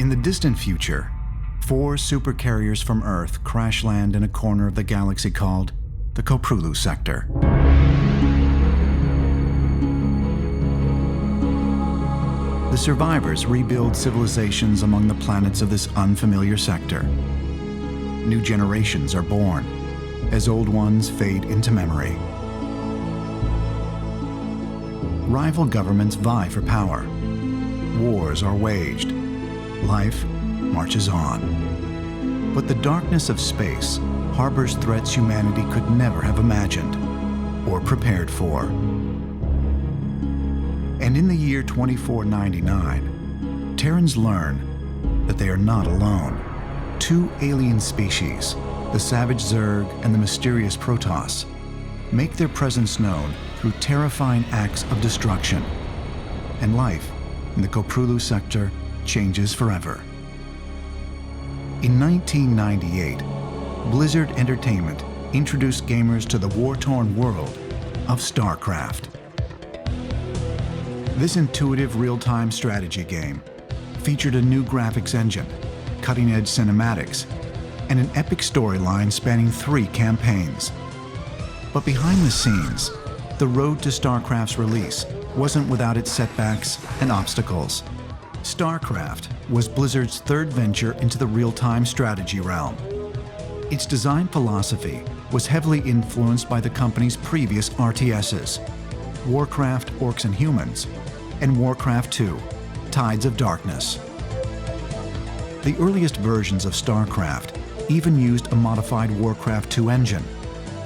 In the distant future, 4 supercarriers from Earth crash land in a corner of the galaxy called the Koprulu sector. The survivors rebuild civilizations among the planets of this unfamiliar sector. New generations are born, as old ones fade into memory. Rival governments vie for power. Wars are waged. Life marches on. But the darkness of space harbors threats humanity could never have imagined or prepared for. And in the year 2499, Terrans learn that they are not alone. 2 alien species, the savage Zerg and the mysterious Protoss, make their presence known through terrifying acts of destruction. And life in the Koprulu sector changes forever. In 1998, Blizzard Entertainment introduced gamers to the war-torn world of StarCraft. This intuitive real-time strategy game featured a new graphics engine, cutting-edge cinematics, and an epic storyline spanning 3 campaigns. But behind the scenes, the road to StarCraft's release wasn't without its setbacks and obstacles. StarCraft was Blizzard's 3rd venture into the real-time strategy realm. Its design philosophy was heavily influenced by the company's previous RTSs, Warcraft Orcs and Humans, and Warcraft II, Tides of Darkness. The earliest versions of StarCraft even used a modified Warcraft II engine,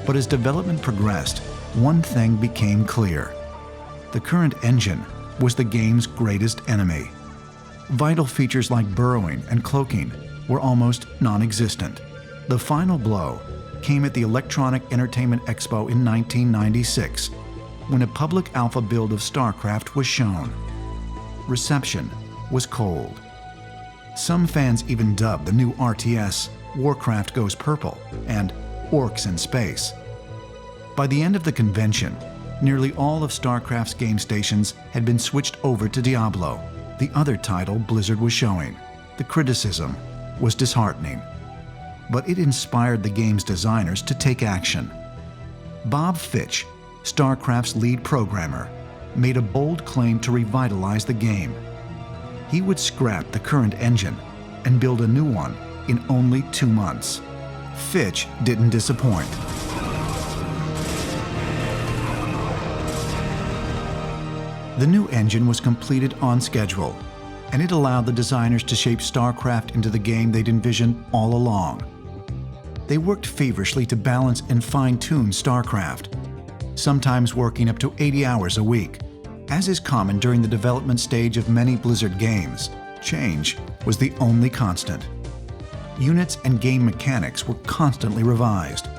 but as development progressed, one thing became clear. The current engine was the game's greatest enemy. Vital features like burrowing and cloaking were almost non-existent. The final blow came at the Electronic Entertainment Expo in 1996, when a public alpha build of StarCraft was shown. Reception was cold. Some fans even dubbed the new RTS Warcraft Goes Purple and Orcs in Space. By the end of the convention, nearly all of StarCraft's game stations had been switched over to Diablo, the other title Blizzard was showing. The criticism was disheartening, but it inspired the game's designers to take action. Bob Fitch, StarCraft's lead programmer, made a bold claim to revitalize the game. He would scrap the current engine and build a new one in only 2 months. Fitch didn't disappoint. The new engine was completed on schedule, and it allowed the designers to shape StarCraft into the game they'd envisioned all along. They worked feverishly to balance and fine-tune StarCraft, sometimes working up to 80 hours a week. As is common during the development stage of many Blizzard games, change was the only constant. Units and game mechanics were constantly revised.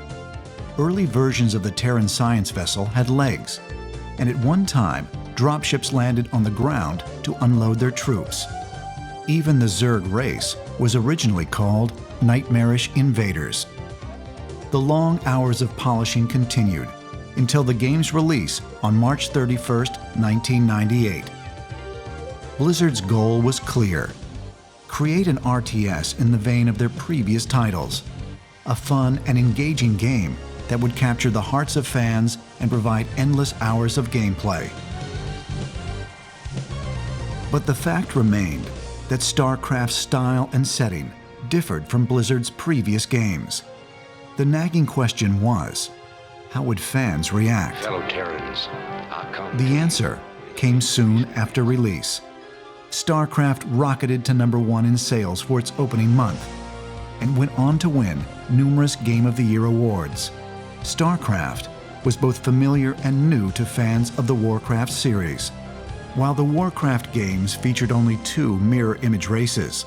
Early versions of the Terran science vessel had legs, and at one time, dropships landed on the ground to unload their troops. Even the Zerg race was originally called Nightmarish Invaders. The long hours of polishing continued until the game's release on March 31, 1998. Blizzard's goal was clear: create an RTS in the vein of their previous titles, a fun and engaging game that would capture the hearts of fans and provide endless hours of gameplay. But the fact remained that StarCraft's style and setting differed from Blizzard's previous games. The nagging question was, how would fans react? Fellow Terrans, I come. The answer came soon after release. StarCraft rocketed to #1 in sales for its opening month and went on to win numerous Game of the Year awards. StarCraft was both familiar and new to fans of the Warcraft series. While the Warcraft games featured only 2 mirror image races,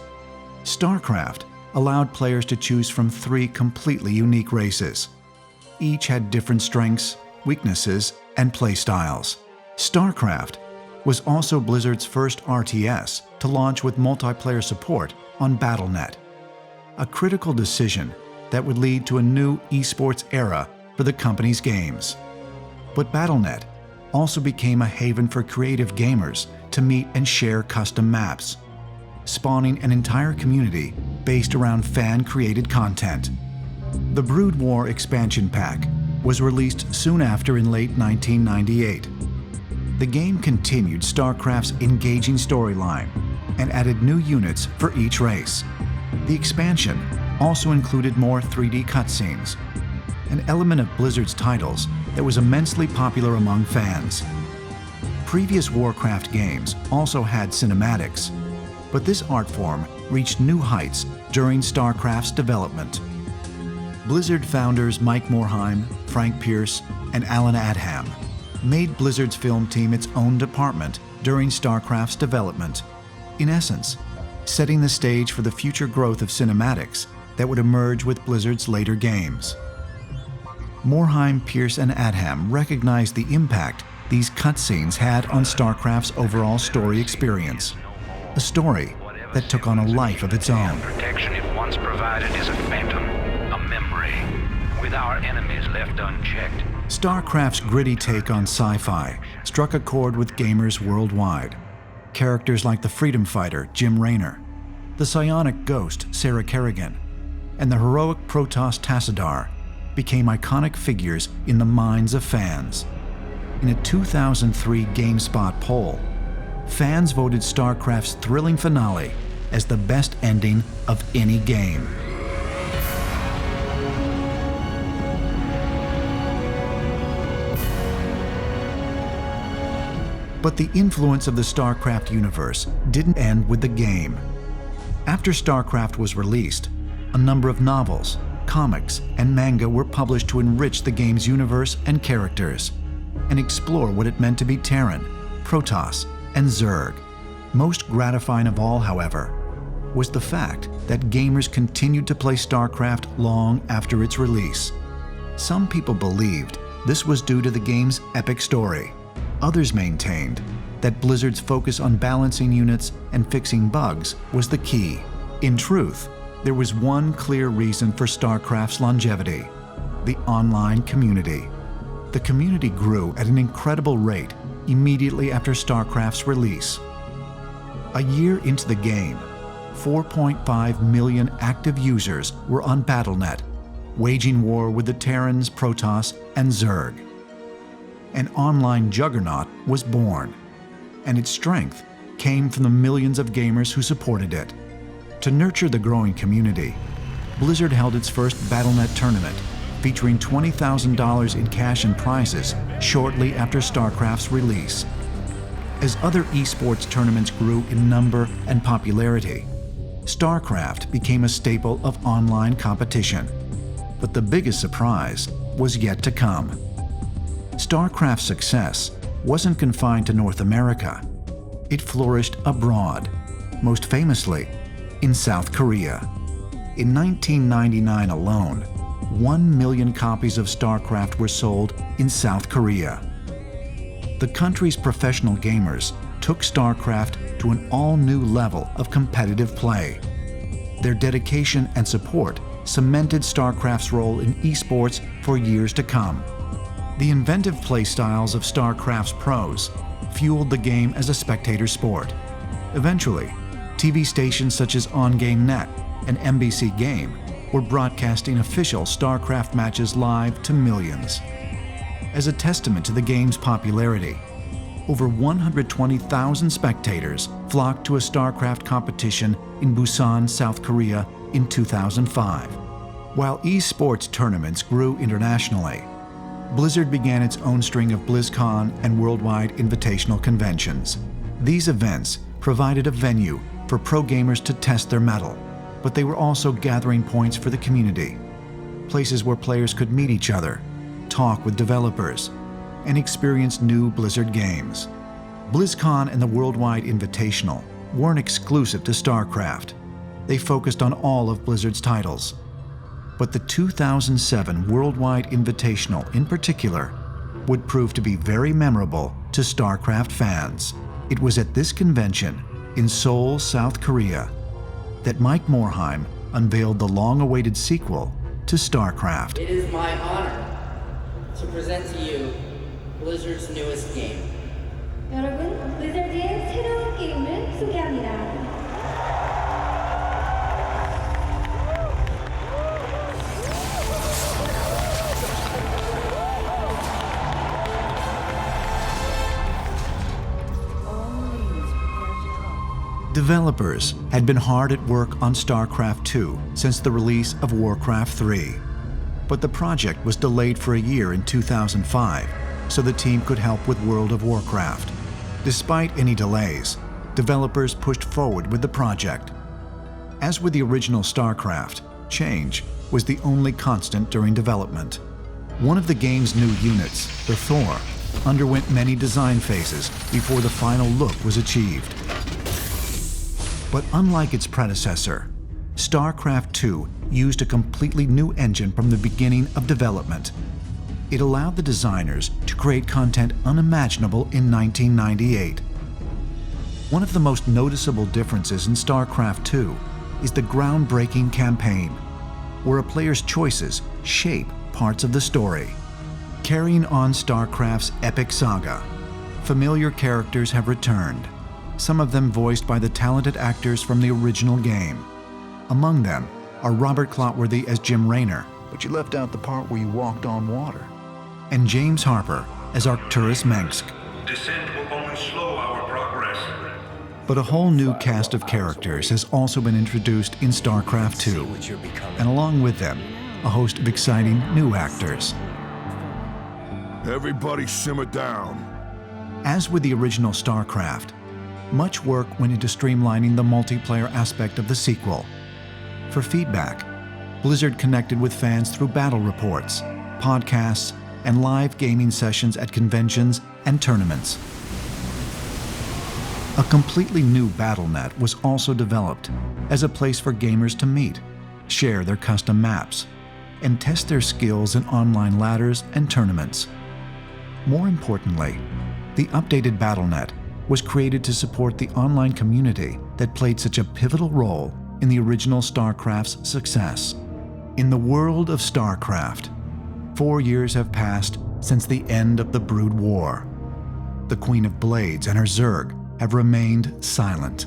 StarCraft allowed players to choose from 3 completely unique races. Each had different strengths, weaknesses, and playstyles. StarCraft was also Blizzard's first RTS to launch with multiplayer support on Battle.net, a critical decision that would lead to a new esports era for the company's games. But Battle.net also became a haven for creative gamers to meet and share custom maps. spawning an entire community based around fan-created content. The Brood War expansion pack was released soon after in late 1998. The game continued StarCraft's engaging storyline and added new units for each race. The expansion also included more 3D cutscenes, an element of Blizzard's titles that was immensely popular among fans. Previous Warcraft games also had cinematics, but this art form reached new heights during StarCraft's development. Blizzard founders Mike Morhaime, Frank Pierce, and Alan Adham made Blizzard's film team its own department during StarCraft's development, in essence, setting the stage for the future growth of cinematics that would emerge with Blizzard's later games. Morhaime, Pierce, and Adham recognized the impact these cutscenes had on StarCraft's overall story experience, a story that took on a life of its own. Protection, if once provided, is a phantom, a memory, with our enemies left unchecked. StarCraft's gritty take on sci-fi struck a chord with gamers worldwide. Characters like the freedom fighter Jim Raynor, the psionic ghost Sarah Kerrigan, and the heroic Protoss Tassadar became iconic figures in the minds of fans. In a 2003 GameSpot poll, fans voted StarCraft's thrilling finale as the best ending of any game. But the influence of the StarCraft universe didn't end with the game. After StarCraft was released, a number of novels, comics, and manga were published to enrich the game's universe and characters, and explore what it meant to be Terran, Protoss, and Zerg. Most gratifying of all, however, was the fact that gamers continued to play StarCraft long after its release. Some people believed this was due to the game's epic story. Others maintained that Blizzard's focus on balancing units and fixing bugs was the key. In truth, there was one clear reason for StarCraft's longevity: the online community. The community grew at an incredible rate immediately after StarCraft's release. A year into the game, 4.5 million active users were on Battle.net, waging war with the Terrans, Protoss, and Zerg. An online juggernaut was born, and its strength came from the millions of gamers who supported it. To nurture the growing community, Blizzard held its first Battle.net tournament, featuring $20,000 in cash and prizes shortly after StarCraft's release. As other esports tournaments grew in number and popularity, StarCraft became a staple of online competition. But the biggest surprise was yet to come. StarCraft's success wasn't confined to North America. It flourished abroad, most famously in South Korea. In 1999 alone, 1 million copies of StarCraft were sold in South Korea. The country's professional gamers took StarCraft to an all-new level of competitive play. Their dedication and support cemented StarCraft's role in esports for years to come. The inventive playstyles of StarCraft's pros fueled the game as a spectator sport. Eventually, TV stations such as OnGameNet and NBC Game were broadcasting official StarCraft matches live to millions. As a testament to the game's popularity, over 120,000 spectators flocked to a StarCraft competition in Busan, South Korea in 2005. While esports tournaments grew internationally, Blizzard began its own string of BlizzCon and worldwide invitational conventions. These events provided a venue for pro gamers to test their mettle, but they were also gathering points for the community, places where players could meet each other, talk with developers, and experience new Blizzard games. BlizzCon and the Worldwide Invitational weren't exclusive to StarCraft. They focused on all of Blizzard's titles. But the 2007 Worldwide Invitational in particular would prove to be very memorable to StarCraft fans. It was at this convention in Seoul, South Korea, that Mike Morhaime unveiled the long-awaited sequel to StarCraft. It is my honor to present to you Blizzard's newest game. 여러분, 블리자드의 새로운 게임을 소개합니다. Developers had been hard at work on StarCraft 2 since the release of Warcraft 3. But the project was delayed for a year in 2005 so the team could help with World of Warcraft. Despite any delays, developers pushed forward with the project. As with the original StarCraft, change was the only constant during development. One of the game's new units, the Thor, underwent many design phases before the final look was achieved. But unlike its predecessor, StarCraft 2 used a completely new engine from the beginning of development. It allowed the designers to create content unimaginable in 1998. One of the most noticeable differences in StarCraft 2 is the groundbreaking campaign, where a player's choices shape parts of the story. Carrying on StarCraft's epic saga, familiar characters have returned, some of them voiced by the talented actors from the original game. Among them are Robert Clotworthy as Jim Raynor, but you left out the part where you walked on water, and James Harper as Arcturus Mengsk. Descent will only slow our progress. But a whole new cast of characters has also been introduced in StarCraft 2, and along with them, a host of exciting new actors. Everybody simmer down. As with the original StarCraft, much work went into streamlining the multiplayer aspect of the sequel. For feedback, Blizzard connected with fans through battle reports, podcasts, and live gaming sessions at conventions and tournaments. A completely new BattleNet was also developed as a place for gamers to meet, share their custom maps, and test their skills in online ladders and tournaments. More importantly, the updated BattleNet was created to support the online community that played such a pivotal role in the original StarCraft's success. In the world of StarCraft, 4 years have passed since the end of the Brood War. The Queen of Blades and her Zerg have remained silent.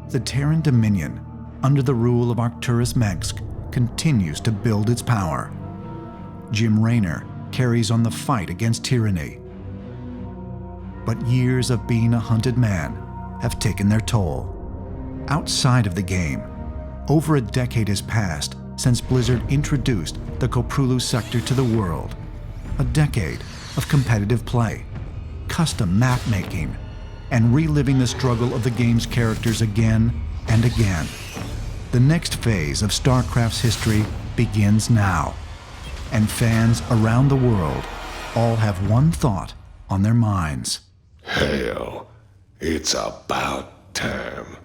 The Terran Dominion, under the rule of Arcturus Mengsk, continues to build its power. Jim Raynor carries on the fight against tyranny. But years of being a hunted man have taken their toll. Outside of the game, over a decade has passed since Blizzard introduced the Koprulu sector to the world. A decade of competitive play, custom map making, and reliving the struggle of the game's characters again and again. The next phase of StarCraft's history begins now, and fans around the world all have one thought on their minds. Hell, it's about time.